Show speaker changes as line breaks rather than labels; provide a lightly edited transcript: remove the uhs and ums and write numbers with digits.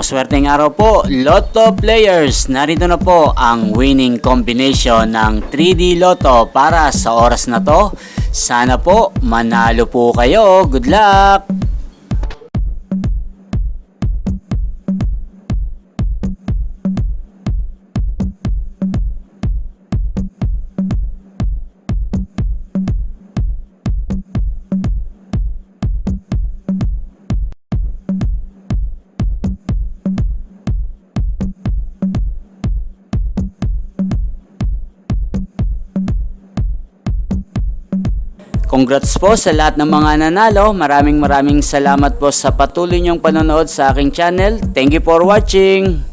Maswerteng araw po, Lotto players. Narito na po ang winning combination ng 3D Lotto para sa oras na to. Sana po manalo po kayo. Good luck! Congrats po sa lahat ng mga nanalo. Maraming salamat po sa patuloy niyong panonood sa aking channel. Thank you for watching.